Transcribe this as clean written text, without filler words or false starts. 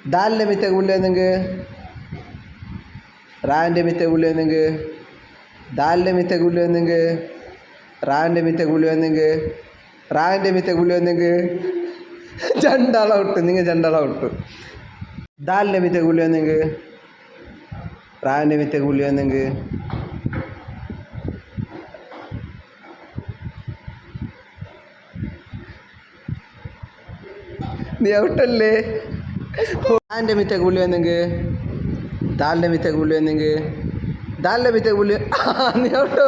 ദാലിൻ്റെ മിത്തെ ഗുള്ളിയൊന്നെങ്കിൽ റാൻ്റെ മിത്തെ ഗുള്ളിയൊന്നെങ്കിൽ ദാലിൻ്റെ മിത്തെ ഗുള്ളിയൊന്നെങ്കിൽ റാൻ്റെ മിത്തെ ഗുള്ളിയൊന്നെങ്കിൽ റാൻ്റെ മിത്തെ ഗുള്ളിയൊന്നെങ്കിൽ ജണ്ടാള വിട്ടു നിങ്ങൾ ജണ്ടാള വിട്ടു ദാലിൻ്റെ മിത്തെ ഗുള്ളിയൊന്നെങ്കിൽ റാൻ്റെ മിത്തെ ഗുള്ളിയൊന്നെങ്കിൽ നീ ഔട്ടല്ലേ റാൻ്റെ മിത്തെ ഗുള്ളിയൊന്നെങ്കിൽ ദാലിൻ്റെ മിത്തെ ഗുള്ളിയൊന്നെങ്കിൽ ദാലിൻ്റെ മിത്തെ ഗുള്ളി നീ ഔട്ടോ